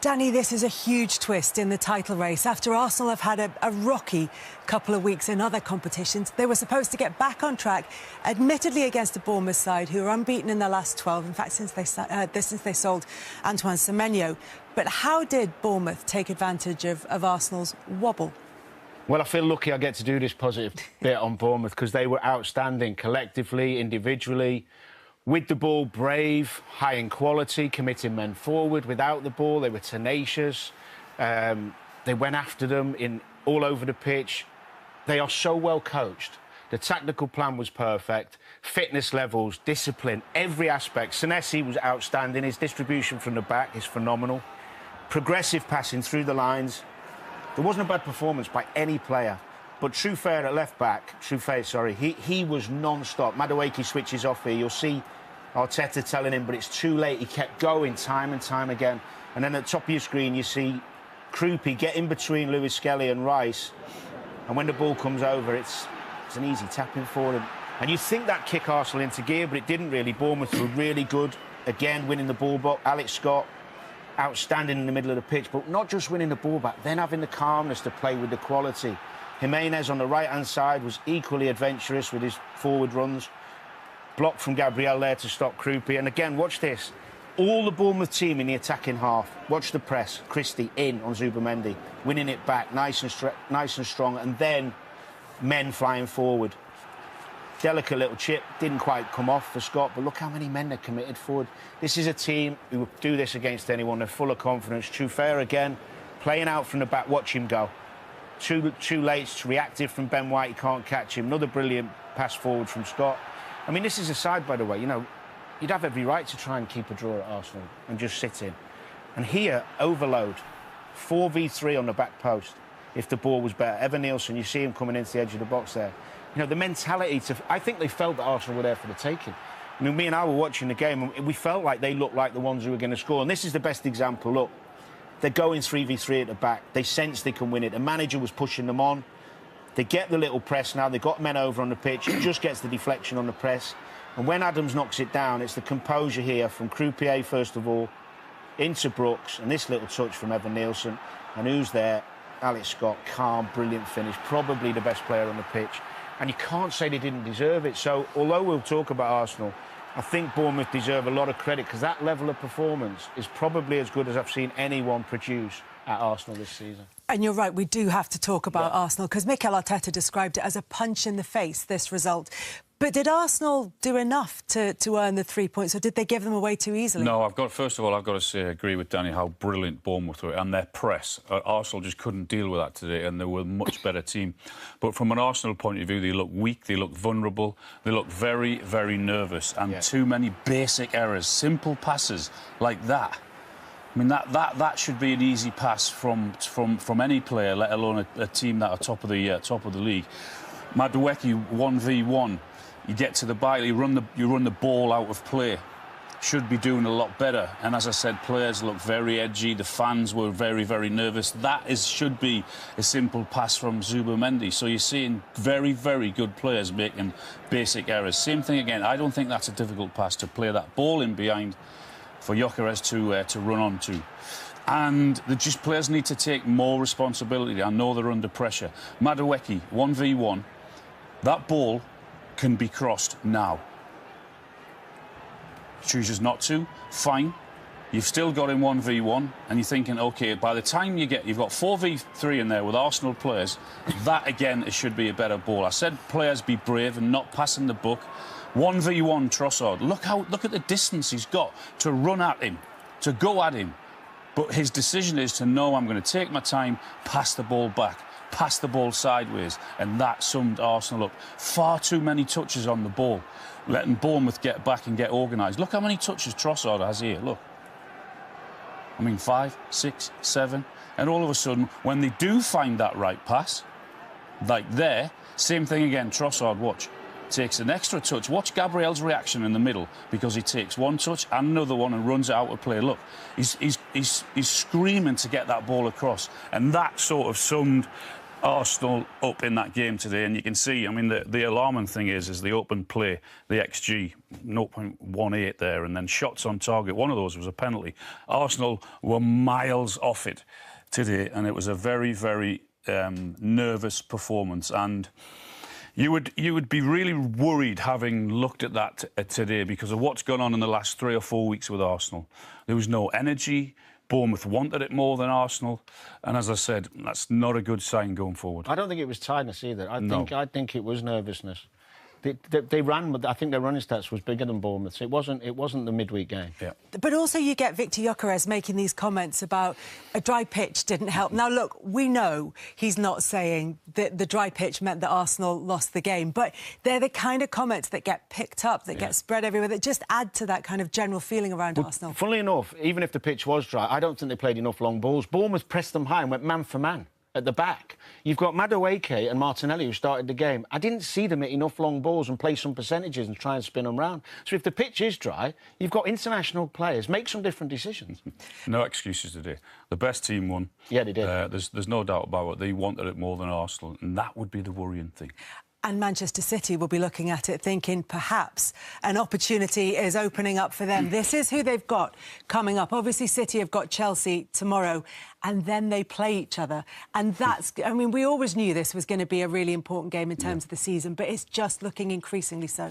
Danny, this is a huge twist in the title race. After Arsenal have had a rocky couple of weeks in other competitions, they were supposed to get back on track, admittedly against a Bournemouth side who are unbeaten in their last 12, in fact, since they sold Antoine Semenyo. But how did Bournemouth take advantage of Arsenal's wobble? Well, I feel lucky I get to do this positive bit on Bournemouth because they were outstanding collectively, individually. With the ball, brave, high in quality, committing men forward. Without the ball, they were tenacious. They went after them all over the pitch. They are so well coached. The tactical plan was perfect. Fitness levels, discipline, every aspect. Senesi was outstanding. His distribution from the back is phenomenal. Progressive passing through the lines. There wasn't a bad performance by any player. But Shearer at left-back, he was non-stop. Madueke switches off here. You'll see Arteta telling him, but it's too late. He kept going time and time again. And then at the top of your screen, you see Krupi get in between Lewis Skelly and Rice. And when the ball comes over, it's an easy tapping for him. And you think that kick Arsenal into gear, but it didn't really. Bournemouth were really good. Again, winning the ball back. Alex Scott, outstanding in the middle of the pitch. But not just winning the ball back, then having the calmness to play with the quality. Jimenez on the right-hand side was equally adventurous with his forward runs. Blocked from Gabriel there to stop Krupi. And again, watch this. All the Bournemouth team in the attacking half. Watch the press. Christie in on Zubimendi, winning it back, nice and strong. And then men flying forward. Delicate little chip. Didn't quite come off for Scott, but look how many men they're committed forward. This is a team who will do this against anyone. They're full of confidence. Shearer again, playing out from the back. Watch him go. Too late, it's reactive from Ben White, he can't catch him. Another brilliant pass forward from Scott. I mean, this is a side, by the way, you know, you'd have every right to try and keep a draw at Arsenal and just sit in. And here, overload, 4v3 on the back post, if the ball was better. Evan Nielsen, you see him coming into the edge of the box there. You know, the mentality I think they felt that Arsenal were there for the taking. I mean, me and I were watching the game, and we felt like they looked like the ones who were going to score. And this is the best example, look. They're going 3v3 at the back. They sense they can win it. The manager was pushing them on. They get the little press now. They've got men over on the pitch. It just gets the deflection on the press. And when Adams knocks it down, it's the composure here from Croupier, first of all, into Brooks. And this little touch from Evan Nielsen. And who's there? Alex Scott. Calm, brilliant finish. Probably the best player on the pitch. And you can't say they didn't deserve it. So, although we'll talk about Arsenal, I think Bournemouth deserve a lot of credit because that level of performance is probably as good as I've seen anyone produce at Arsenal this season. And you're right, we do have to talk about Arsenal because Mikel Arteta described it as a punch in the face, this result. But did Arsenal do enough to earn the 3 points, or did they give them away too easily? No, first of all, I've got to say, I agree with Danny how brilliant Bournemouth were and their press. Arsenal just couldn't deal with that today, and they were a much better team. But from an Arsenal point of view, they look weak, they look vulnerable, they look very, very nervous, and too many basic errors, simple passes like that. I mean, that should be an easy pass from any player, let alone a team that are top of the league. Madueke 1v1. You get to the byline, you run the ball out of play. Should be doing a lot better. And as I said, players look very edgy. The fans were very, very nervous. Should be a simple pass from Zubimendi. So you're seeing very, very good players making basic errors. Same thing again. I don't think that's a difficult pass to play that ball in behind for Gyökeres to run onto. And players need to take more responsibility. I know they're under pressure. Madueke 1v1. That ball can be crossed now. Chooses not to, fine. You've still got him 1v1, and you're thinking, OK, by the time you've got 4v3 in there with Arsenal players, that, again, it should be a better ball. I said players be brave and not passing the buck. 1v1 Trossard. Look at the distance he's got to run at him, to go at him. But his decision is to know I'm going to take my time, pass the ball back. Pass the ball sideways, and that summed Arsenal up. Far too many touches on the ball, letting Bournemouth get back and get organised. Look how many touches Trossard has here, look. I mean, 5, 6, 7, and all of a sudden, when they do find that right pass, like there, same thing again, Trossard, watch, takes an extra touch. Watch Gabriel's reaction in the middle, because he takes one touch and another one and runs it out of play. Look, he's screaming to get that ball across, and that sort of summed Arsenal up in that game today, and you can see, I mean, the alarming thing is the open play, the XG 0.18 there, and then shots on target. One of those was a penalty. Arsenal were miles off it today, and it was a very, very nervous performance. And you would be really worried having looked at that today because of what's gone on in the last 3 or 4 weeks with Arsenal. There was no energy. Bournemouth wanted it more than Arsenal, and as I said, that's not a good sign going forward. I don't think it was tiredness either. I think it was nervousness. They ran, but I think their running stats was bigger than Bournemouth. It wasn't the midweek game. Yeah. But also you get Victor Gyökeres making these comments about a dry pitch didn't help. Now, look, we know he's not saying that the dry pitch meant that Arsenal lost the game, but they're the kind of comments that get picked up, that get spread everywhere, that just add to that kind of general feeling around Arsenal. Funnily enough, even if the pitch was dry, I don't think they played enough long balls. Bournemouth pressed them high and went man for man at the back. You've got Madueke and Martinelli who started the game. I didn't see them hit enough long balls and play some percentages and try and spin them round. So if the pitch is dry, you've got international players. Make some different decisions. No excuses today. The best team won. Yeah, they did. There's no doubt about it. They wanted it more than Arsenal, and that would be the worrying thing. And Manchester City will be looking at it thinking perhaps an opportunity is opening up for them. This is who they've got coming up. Obviously, City have got Chelsea tomorrow and then they play each other. And that's, I mean, we always knew this was going to be a really important game in terms of the season, but it's just looking increasingly so.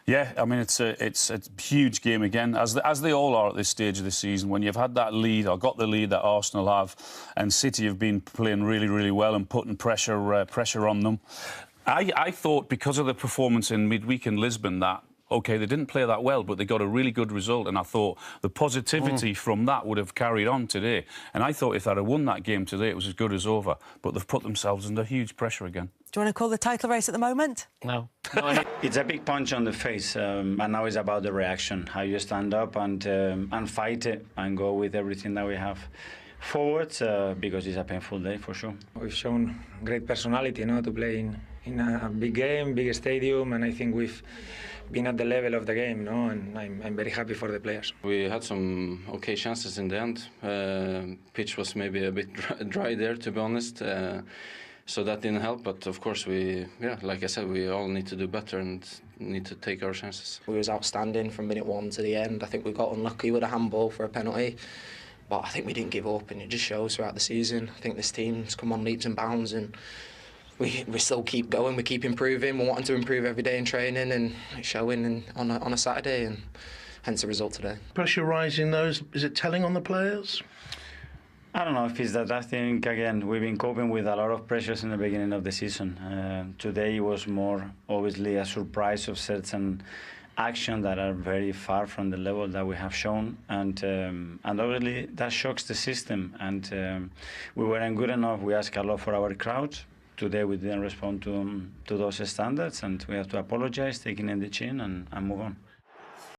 Yeah, I mean, it's a huge game again, as they all are at this stage of the season. When you've had that lead, or got the lead that Arsenal have, and City have been playing really, really well and putting pressure on them. I thought because of the performance in midweek in Lisbon that, OK, they didn't play that well, but they got a really good result, and I thought the positivity from that would have carried on today. And I thought if they'd have won that game today, it was as good as over. But they've put themselves under huge pressure again. Do you want to call the title race at the moment? No. It's a big punch on the face, and now it's about the reaction, how you stand up and fight it and go with everything that we have forward, because it's a painful day for sure. We've shown great personality, to play in a big game, big stadium, and I think we've been at the level of the game, and I'm very happy for the players. We had some okay chances in the end. Pitch was maybe a bit dry there, to be honest, so that didn't help. But of course, like I said, we all need to do better and need to take our chances. We was outstanding from minute 1 to the end. I think we got unlucky with a handball for a penalty, but I think we didn't give up, and it just shows throughout the season. I think this team's come on leaps and bounds, and we still keep going, we keep improving, we're wanting to improve every day in training, and it's showing on a Saturday, and hence the result today. Pressure rising, is it telling on the players? I don't know if it's that. I think, again, we've been coping with a lot of pressures in the beginning of the season. Today was more, obviously, a surprise of certain action that are very far from the level that we have shown, and obviously that shocks the system, and we weren't good enough. We asked a lot for our crowd. Today we didn't respond to those standards, and we have to apologise, take it in the chin and move on.